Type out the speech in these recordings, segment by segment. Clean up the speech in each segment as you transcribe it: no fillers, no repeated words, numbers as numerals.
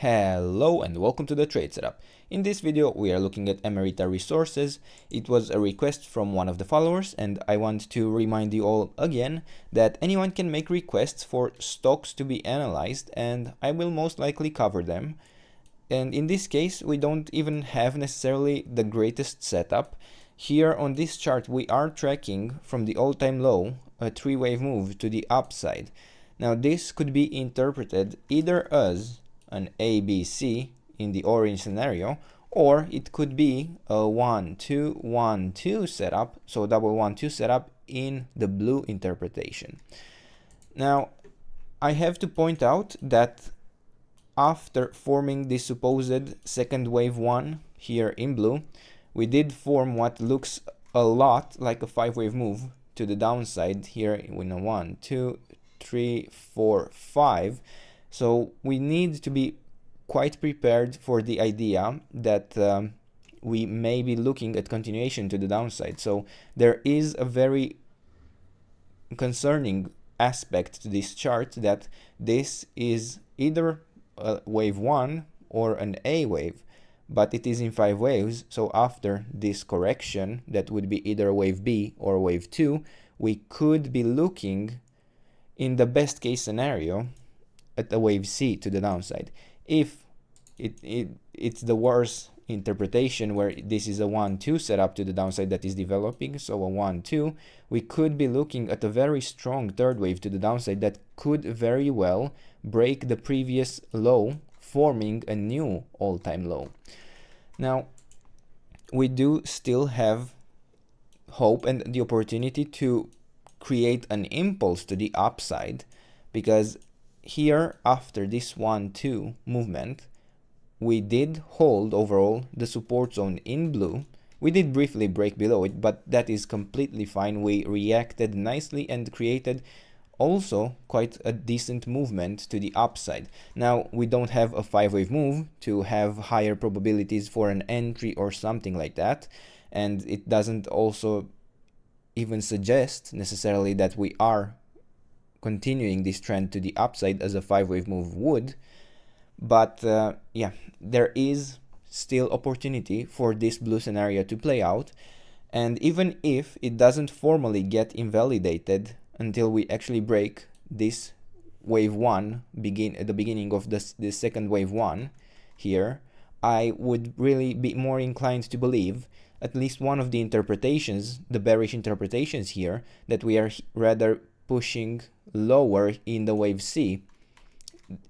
Hello and welcome to the trade setup. In this video we are looking at Emerita resources. It was a request from one of the followers, and I want to remind you all again that anyone can make requests for stocks to be analyzed, and I will most likely cover them. And in this case we don't even have necessarily the greatest setup. Here on this chart we are tracking from the all-time low a three-wave move to the upside. Now this could be interpreted either as an ABC in the orange scenario, or it could be a 1-2-1-2 setup, so double 1-2 setup in the blue interpretation. Now I have to point out that after forming the supposed second wave 1 here in blue, we did form what looks a lot like a 5-wave move to the downside here in a 1, 2, 3, 4, 5. So we need to be quite prepared for the idea that we may be looking at continuation to the downside. So there is a very concerning aspect to this chart, that this is either a wave 1 or an A wave, but it is in 5 waves. So after this correction, that would be either a wave B or a wave 2, we could be looking, in the best case scenario, at a wave C to the downside. If it's the worst interpretation, where this is a 1-2 setup to the downside that is developing, so a 1-2, we could be looking at a very strong third wave to the downside that could very well break the previous low, forming a new all-time low. Now we do still have hope and the opportunity to create an impulse to the upside, because here after this 1-2 movement we did hold overall the support zone in blue. We did briefly break below it, but that is completely fine. We reacted nicely and created also quite a decent movement to the upside. Now we don't have a 5-wave move to have higher probabilities for an entry or something like that, and it doesn't also even suggest necessarily that we are continuing this trend to the upside as a 5-wave move would. But yeah, there is still opportunity for this blue scenario to play out, and even if it doesn't formally get invalidated until we actually break this wave 1 at the beginning of the second wave 1 here, I would really be more inclined to believe at least one of the interpretations, the bearish interpretations here, that we are rather pushing lower in the wave C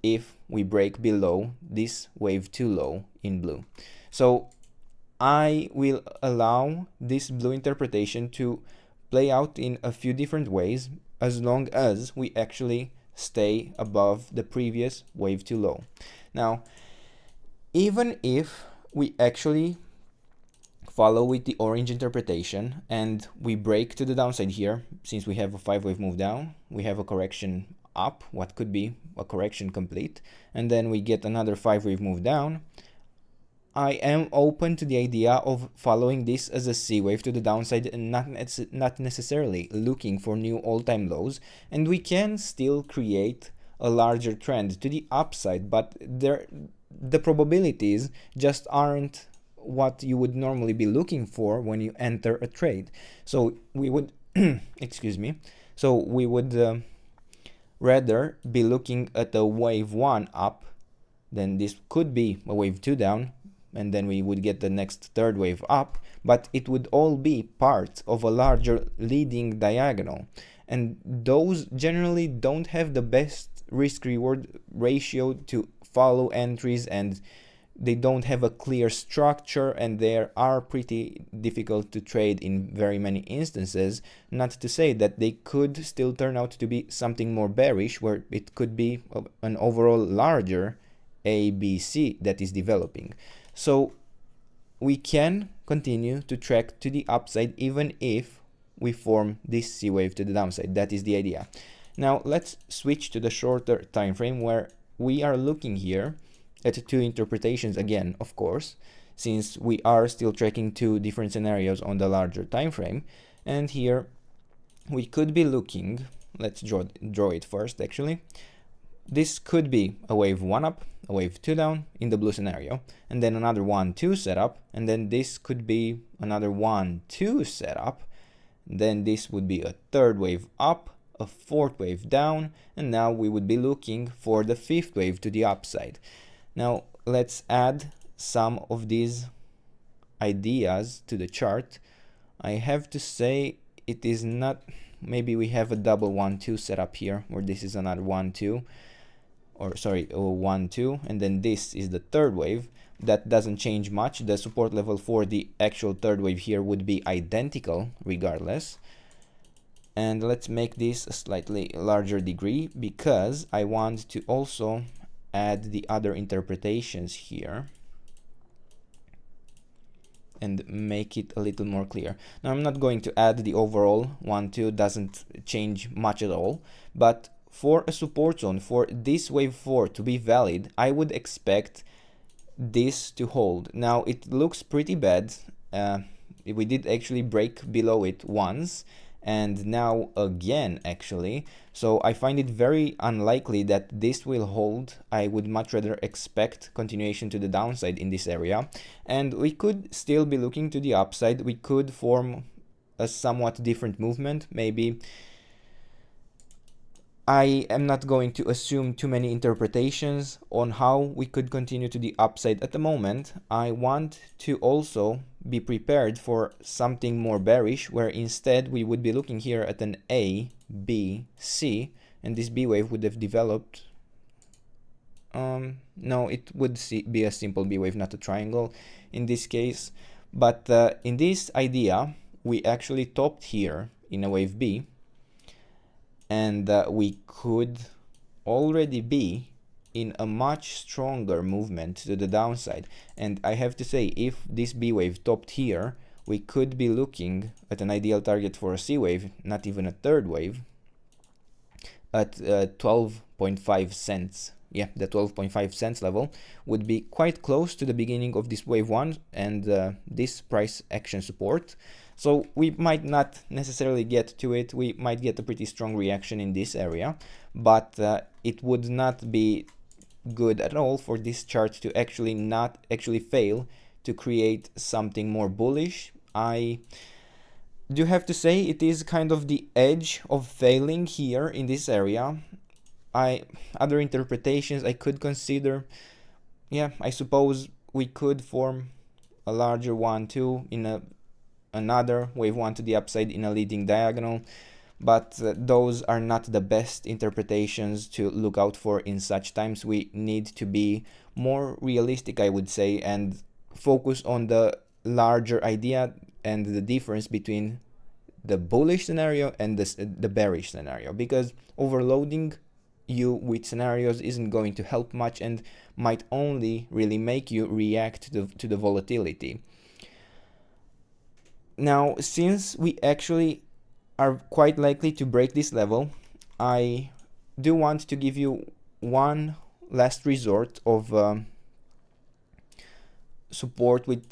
if we break below this wave 2 low in blue. So I will allow this blue interpretation to play out in a few different ways, as long as we actually stay above the previous wave 2 low. Now, even if we actually follow with the orange interpretation and we break to the downside here, since we have a 5-wave move down, we have a correction up, what could be a correction complete, and then we get another 5-wave move down, I am open to the idea of following this as a C wave to the downside and not necessarily looking for new all-time lows, and we can still create a larger trend to the upside, but the probabilities just aren't what you would normally be looking for when you enter a trade. So we would excuse me, so we would rather be looking at a wave 1 up, then this could be a wave 2 down, and then we would get the next third wave up, but it would all be part of a larger leading diagonal, and those generally don't have the best risk-reward ratio to follow entries, and they don't have a clear structure, and they are pretty difficult to trade in very many instances. Not to say that they could still turn out to be something more bearish, where it could be an overall larger ABC that is developing. So we can continue to track to the upside even if we form this C wave to the downside. That is the idea. Now let's switch to the shorter time frame, where we are looking here at two interpretations again, of course, since we are still tracking two different scenarios on the larger time frame. And here we could be looking, let's draw it first actually. This could be a wave 1 up, a wave 2 down in the blue scenario, and then another 1-2 setup, and then this could be another 1-2 setup, then this would be a third wave up, a fourth wave down, and now we would be looking for the fifth wave to the upside. Now let's add some of these ideas to the chart. I have to say it is not, maybe we have a double 1-2 setup here, where this is another 1-2, or sorry, 1-2, and then this is the third wave. That doesn't change much. The support level for the actual third wave here would be identical regardless. And let's make this a slightly larger degree, because I want to also add the other interpretations here and make it a little more clear. Now I'm not going to add the overall 1-2, doesn't change much at all, but for a support zone, for this wave 4 to be valid, I would expect this to hold. Now it looks pretty bad. We did actually break below it once, and now again actually, so I find it very unlikely that this will hold. I would much rather expect continuation to the downside in this area, and we could still be looking to the upside. We could form a somewhat different movement. Maybe I am not going to assume too many interpretations on how we could continue to the upside at the moment. I want to also be prepared for something more bearish, where instead we would be looking here at an A, B, C, and this B wave would have developed. No, it would be a simple B wave, not a triangle in this case. But in this idea, we actually topped here in a wave B, and we could already be in a much stronger movement to the downside. And I have to say, if this B wave topped here, we could be looking at an ideal target for a C wave, not even a third wave, at 12.5 cents. Yeah, the 12.5 cents level would be quite close to the beginning of this wave 1 and this price action support. So we might not necessarily get to it. We might get a pretty strong reaction in this area, but it would not be good at all for this chart to actually fail to create something more bullish. I do have to say it is kind of the edge of failing here in this area. Other interpretations I could consider. Yeah, I suppose we could form a larger 1-2 in another wave 1 to the upside in a leading diagonal, but those are not the best interpretations to look out for in such times. We need to be more realistic, I would say, and focus on the larger idea and the difference between the bullish scenario and the bearish scenario, because overloading you with scenarios isn't going to help much and might only really make you react to the volatility. Now, since we actually are quite likely to break this level, I do want to give you one last resort of support with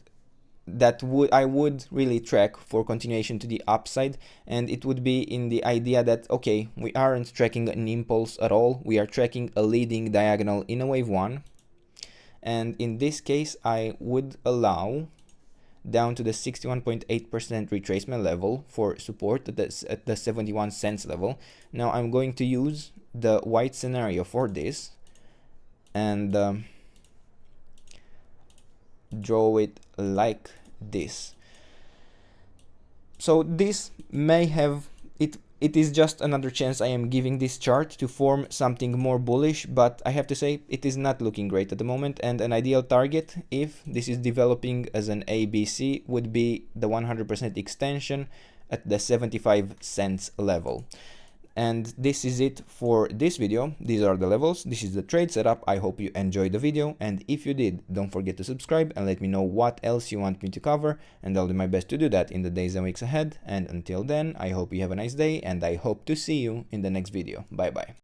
that I would really track for continuation to the upside, and it would be in the idea that, okay, we aren't tracking an impulse at all, we are tracking a leading diagonal in a wave 1, and in this case I would allow down to the 61.8% retracement level for support at the 71 cents level. Now I'm going to use the white scenario for this and draw it like this. So this may have it is just another chance I am giving this chart to form something more bullish, but I have to say it is not looking great at the moment, and an ideal target, if this is developing as an ABC, would be the 100% extension at the 75 cents level. And this is it for this video. These are the levels. This is the trade setup. I hope you enjoyed the video, and if you did, don't forget to subscribe and let me know what else you want me to cover, and I'll do my best to do that in the days and weeks ahead. And until then, I hope you have a nice day, and I hope to see you in the next video. Bye bye.